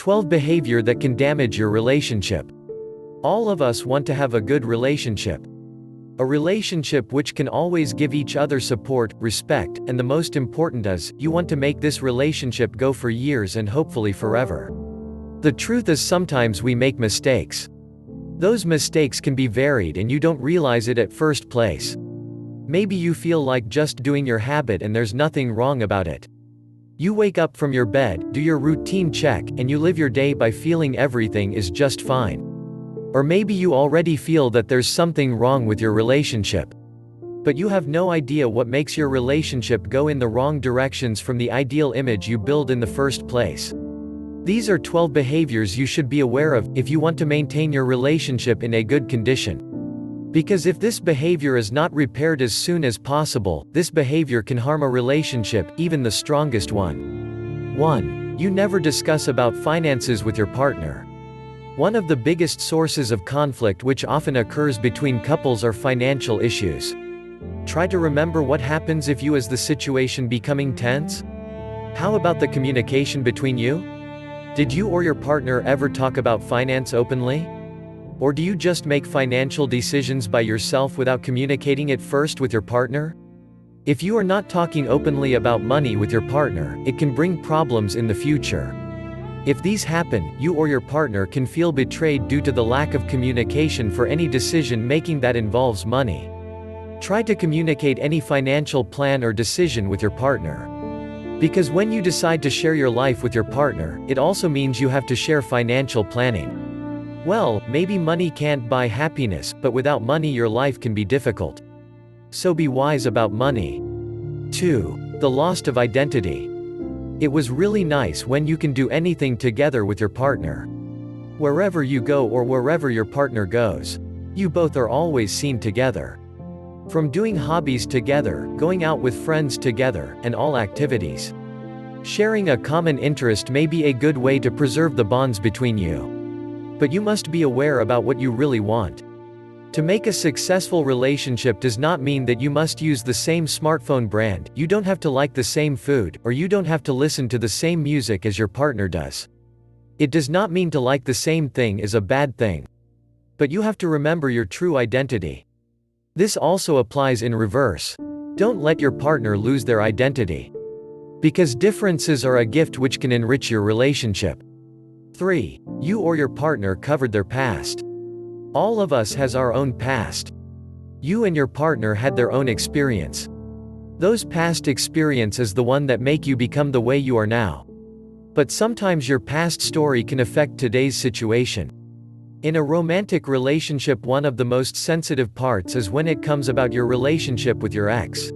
12 behavior that can damage your relationship. All of us want to have a good relationship. A relationship which can always give each other support, respect, and the most important is, you want to make this relationship go for years and hopefully forever. The truth is sometimes we make mistakes. Those mistakes can be varied and you don't realize it at first place. Maybe you feel like just doing your habit and there's nothing wrong about it. You wake up from your bed, do your routine check, and you live your day by feeling everything is just fine. Or maybe you already feel that there's something wrong with your relationship. But you have no idea what makes your relationship go in the wrong directions from the ideal image you build in the first place. These are 12 behaviors you should be aware of if you want to maintain your relationship in a good condition. Because if this behavior is not repaired as soon as possible, this behavior can harm a relationship, even the strongest one. 1. You never discuss about finances with your partner. One of the biggest sources of conflict which often occurs between couples are financial issues. Try to remember what happens if you as the situation becoming tense? How about the communication between you? Did you or your partner ever talk about finance openly? Or do you just make financial decisions by yourself without communicating it first with your partner? If you are not talking openly about money with your partner, it can bring problems in the future. If these happen, you or your partner can feel betrayed due to the lack of communication for any decision making that involves money. Try to communicate any financial plan or decision with your partner. Because when you decide to share your life with your partner, it also means you have to share financial planning. Well, maybe money can't buy happiness, but without money your life can be difficult. So be wise about money. 2. The loss of identity. It was really nice when you can do anything together with your partner. Wherever you go or wherever your partner goes, you both are always seen together. From doing hobbies together, going out with friends together, and all activities. Sharing a common interest may be a good way to preserve the bonds between you. But you must be aware about what you really want. To make a successful relationship does not mean that you must use the same smartphone brand, you don't have to like the same food, or you don't have to listen to the same music as your partner does. It does not mean to like the same thing is a bad thing. But you have to remember your true identity. This also applies in reverse. Don't let your partner lose their identity. Because differences are a gift which can enrich your relationship. 3. You or your partner covered their past. All of us has our own past. You and your partner had their own experience. Those past experience is the one that make you become the way you are now. But sometimes your past story can affect today's situation. In a romantic relationship, one of the most sensitive parts is when it comes about your relationship with your ex.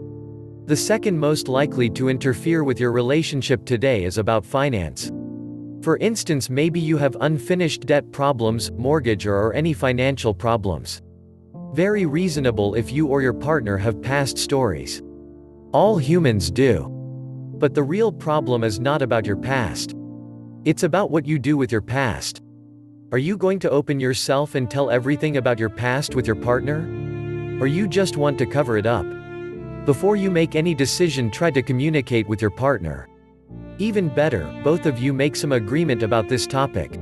The second most likely to interfere with your relationship today is about finance. For instance, maybe you have unfinished debt problems, mortgage or any financial problems. Very reasonable if you or your partner have past stories. All humans do. But the real problem is not about your past. It's about what you do with your past. Are you going to open yourself and tell everything about your past with your partner? Or you just want to cover it up? Before you make any decision, try to communicate with your partner. Even better, both of you make some agreement about this topic.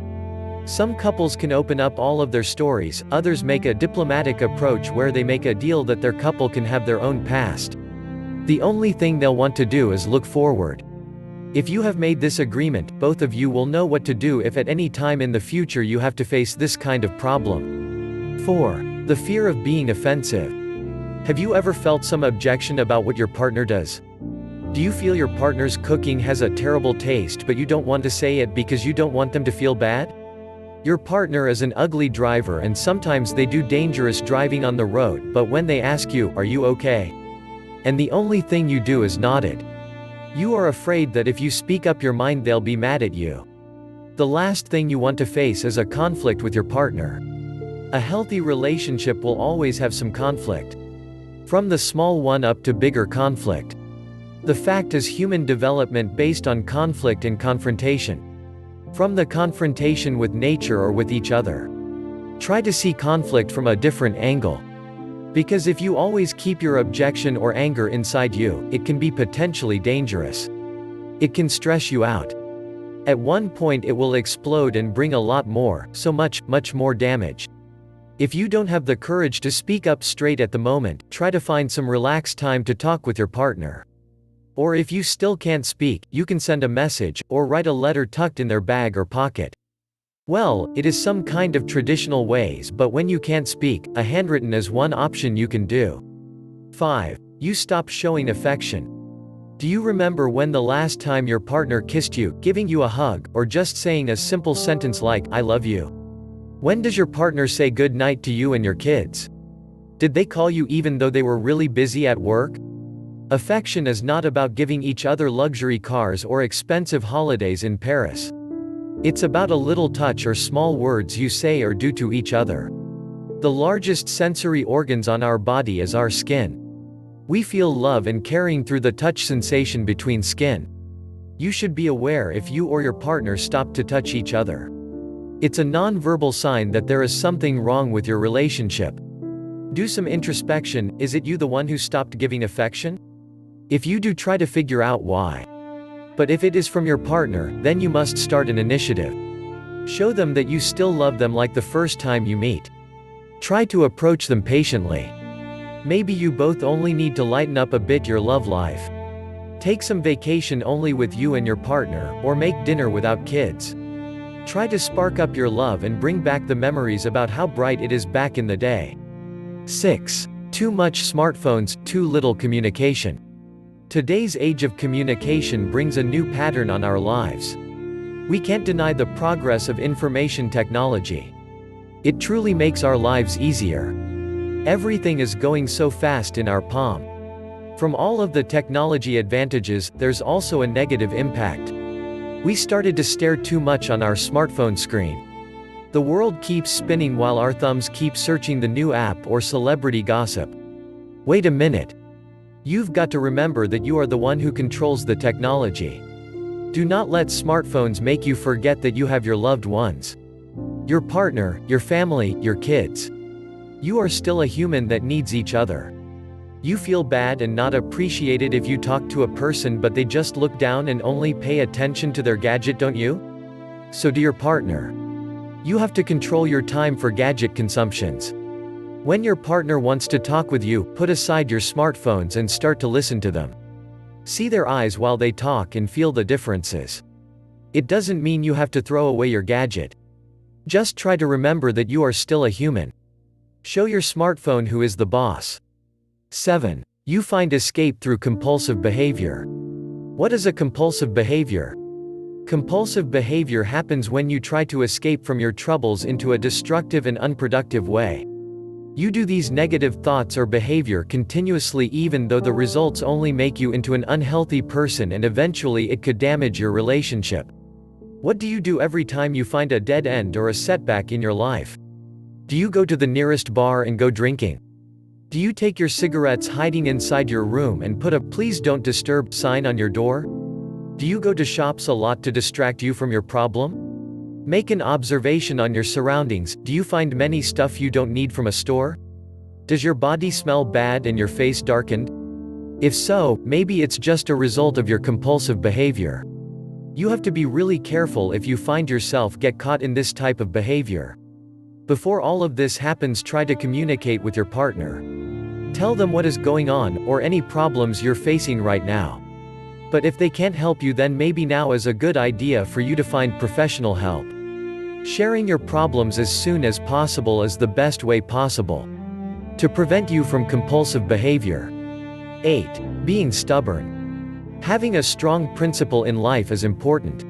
Some couples can open up all of their stories, others make a diplomatic approach where they make a deal that their couple can have their own past. The only thing they'll want to do is look forward. If you have made this agreement, both of you will know what to do if at any time in the future you have to face this kind of problem. 4. The fear of being offensive. Have you ever felt some objection about what your partner does? Do you feel your partner's cooking has a terrible taste but you don't want to say it because you don't want them to feel bad? Your partner is an ugly driver and sometimes they do dangerous driving on the road, but when they ask you, "Are you okay?" and the only thing you do is nod it. You are afraid that if you speak up your mind they'll be mad at you. The last thing you want to face is a conflict with your partner. A healthy relationship will always have some conflict. From the small one up to bigger conflict. The fact is human development based on conflict and confrontation. From the confrontation with nature or with each other. Try to see conflict from a different angle. Because if you always keep your objection or anger inside you, it can be potentially dangerous. It can stress you out. At one point it will explode and bring a lot more, so much more damage. If you don't have the courage to speak up straight at the moment, try to find some relaxed time to talk with your partner. Or if you still can't speak, you can send a message, or write a letter tucked in their bag or pocket. Well, it is some kind of traditional ways, but when you can't speak, a handwritten is one option you can do. 5. You stop showing affection. Do you remember when the last time your partner kissed you, giving you a hug, or just saying a simple sentence like, "I love you"? When does your partner say good night to you and your kids? Did they call you even though they were really busy at work? Affection is not about giving each other luxury cars or expensive holidays in Paris. It's about a little touch or small words you say or do to each other. The largest sensory organs on our body is our skin. We feel love and caring through the touch sensation between skin. You should be aware if you or your partner stop to touch each other. It's a non-verbal sign that there is something wrong with your relationship. Do some introspection. Is it you the one who stopped giving affection? If you do, try to figure out why. But if it is from your partner, then you must start an initiative. Show them that you still love them like the first time you meet. Try to approach them patiently. Maybe you both only need to lighten up a bit your love life. Take some vacation only with you and your partner, or make dinner without kids. Try to spark up your love and bring back the memories about how bright it is back in the day. 6. Too much smartphones, too little communication. Today's age of communication brings a new pattern on our lives. We can't deny the progress of information technology. It truly makes our lives easier. Everything is going so fast in our palm. From all of the technology advantages, there's also a negative impact. We started to stare too much on our smartphone screen. The world keeps spinning while our thumbs keep searching the new app or celebrity gossip. Wait a minute. You've got to remember that you are the one who controls the technology. Do not let smartphones make you forget that you have your loved ones. Your partner, your family, your kids. You are still a human that needs each other. You feel bad and not appreciated if you talk to a person but they just look down and only pay attention to their gadget, don't you? So do your partner. You have to control your time for gadget consumptions. When your partner wants to talk with you, put aside your smartphones and start to listen to them. See their eyes while they talk and feel the differences. It doesn't mean you have to throw away your gadget. Just try to remember that you are still a human. Show your smartphone who is the boss. 7. You find escape through compulsive behavior. What is a compulsive behavior? Compulsive behavior happens when you try to escape from your troubles into a destructive and unproductive way. You do these negative thoughts or behavior continuously even though the results only make you into an unhealthy person and eventually it could damage your relationship. What do you do every time you find a dead end or a setback in your life? Do you go to the nearest bar and go drinking? Do you take your cigarettes hiding inside your room and put a "please don't disturb" sign on your door? Do you go to shops a lot to distract you from your problem? Make an observation on your surroundings. Do you find many stuff you don't need from a store? Does your body smell bad and your face darkened? If so, maybe it's just a result of your compulsive behavior. You have to be really careful if you find yourself get caught in this type of behavior. Before all of this happens, try to communicate with your partner. Tell them what is going on, or any problems you're facing right now. But if they can't help you, then maybe now is a good idea for you to find professional help. Sharing your problems as soon as possible is the best way possible to prevent you from compulsive behavior. 8. Being stubborn. Having a strong principle in life is important.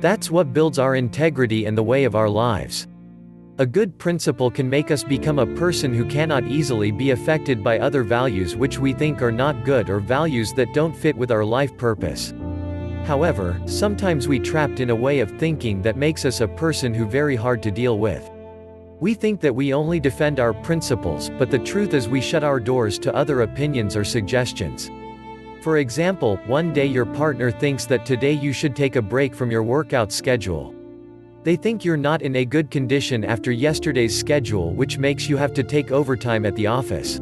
That's what builds our integrity and the way of our lives. A good principle can make us become a person who cannot easily be affected by other values which we think are not good or values that don't fit with our life purpose. However, sometimes we trapped in a way of thinking that makes us a person who very hard to deal with. We think that we only defend our principles, but the truth is we shut our doors to other opinions or suggestions. For example, one day your partner thinks that today you should take a break from your workout schedule. They think you're not in a good condition after yesterday's schedule, which makes you have to take overtime at the office.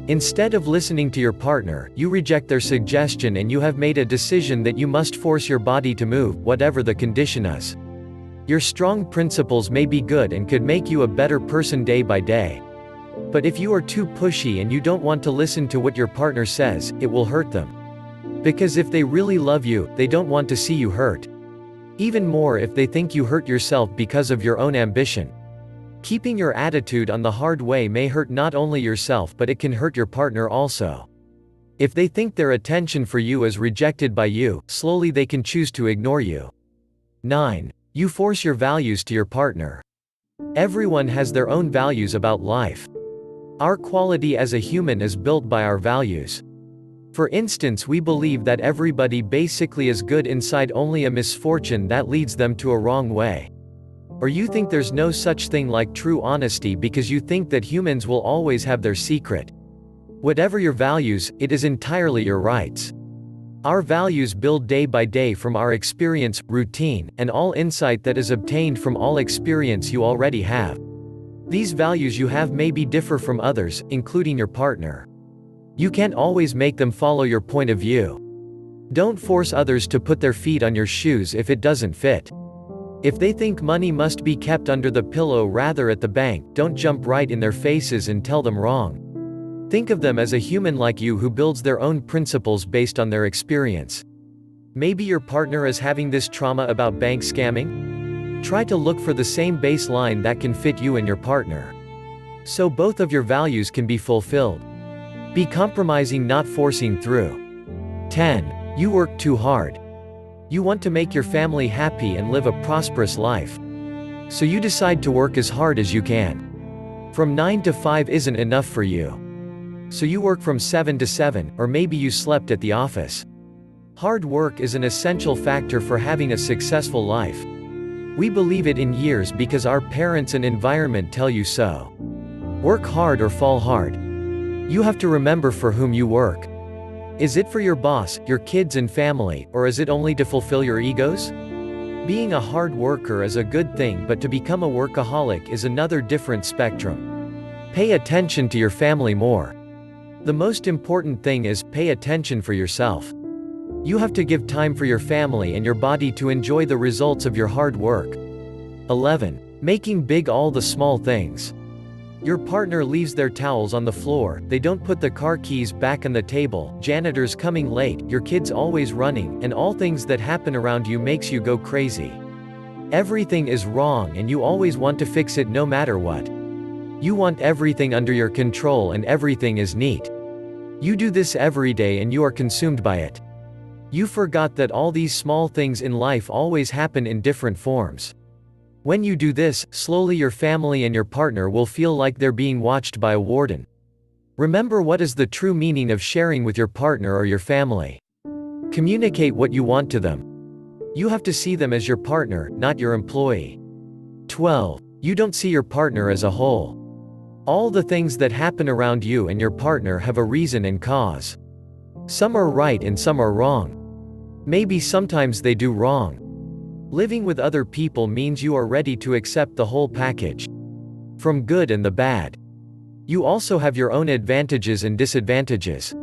Instead of listening to your partner, you reject their suggestion and you have made a decision that you must force your body to move, whatever the condition is. Your strong principles may be good and could make you a better person day by day. But if you are too pushy and you don't want to listen to what your partner says, it will hurt them. Because if they really love you, they don't want to see you hurt. Even more if they think you hurt yourself because of your own ambition. Keeping your attitude on the hard way may hurt not only yourself but it can hurt your partner also. If they think their attention for you is rejected by you, slowly they can choose to ignore you. 9. You force your values to your partner. Everyone has their own values about life. Our quality as a human is built by our values. For instance, we believe that everybody basically is good inside, only a misfortune that leads them to a wrong way. Or you think there's no such thing like true honesty because you think that humans will always have their secret. Whatever your values, it is entirely your rights. Our values build day by day from our experience, routine, and all insight that is obtained from all experience you already have. These values you have maybe differ from others, including your partner. You can't always make them follow your point of view. Don't force others to put their feet on your shoes if it doesn't fit. If they think money must be kept under the pillow rather at the bank, don't jump right in their faces and tell them wrong. Think of them as a human like you who builds their own principles based on their experience. Maybe your partner is having this trauma about bank scamming? Try to look for the same baseline that can fit you and your partner. So both of your values can be fulfilled. Be compromising, not forcing through. 10. You work too hard. You want to make your family happy and live a prosperous life. So you decide to work as hard as you can. From 9 to 5 isn't enough for you. So you work from 7 to 7, or maybe you slept at the office. Hard work is an essential factor for having a successful life. We believe it in years because our parents and environment tell you so. Work hard or fall hard. You have to remember for whom you work. Is it for your boss, your kids and family, or is it only to fulfill your egos? Being a hard worker is a good thing, but to become a workaholic is another different spectrum. Pay attention to your family more. The most important thing is, pay attention for yourself. You have to give time for your family and your body to enjoy the results of your hard work. 11. Making big all the small things. Your partner leaves their towels on the floor, they don't put the car keys back on the table, janitors coming late, your kids always running, and all things that happen around you makes you go crazy. Everything is wrong and you always want to fix it no matter what. You want everything under your control and everything is neat. You do this every day and you are consumed by it. You forgot that all these small things in life always happen in different forms. When you do this, slowly your family and your partner will feel like they're being watched by a warden. Remember what is the true meaning of sharing with your partner or your family. Communicate what you want to them. You have to see them as your partner, not your employee. 12. You don't see your partner as a whole. All the things that happen around you and your partner have a reason and cause. Some are right and some are wrong. Maybe sometimes they do wrong. Living with other people means you are ready to accept the whole package. From good and the bad. You also have your own advantages and disadvantages.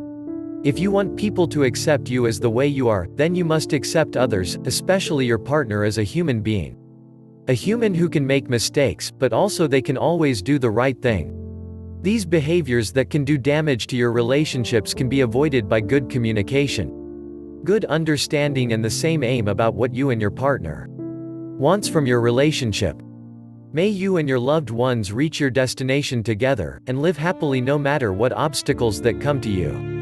If you want people to accept you as the way you are, then you must accept others, especially your partner, as a human being. A human who can make mistakes, but also they can always do the right thing. These behaviors that can do damage to your relationships can be avoided by good communication. Good understanding and the same aim about what you and your partner wants from your relationship. May you and your loved ones reach your destination together, and live happily no matter what obstacles that come to you.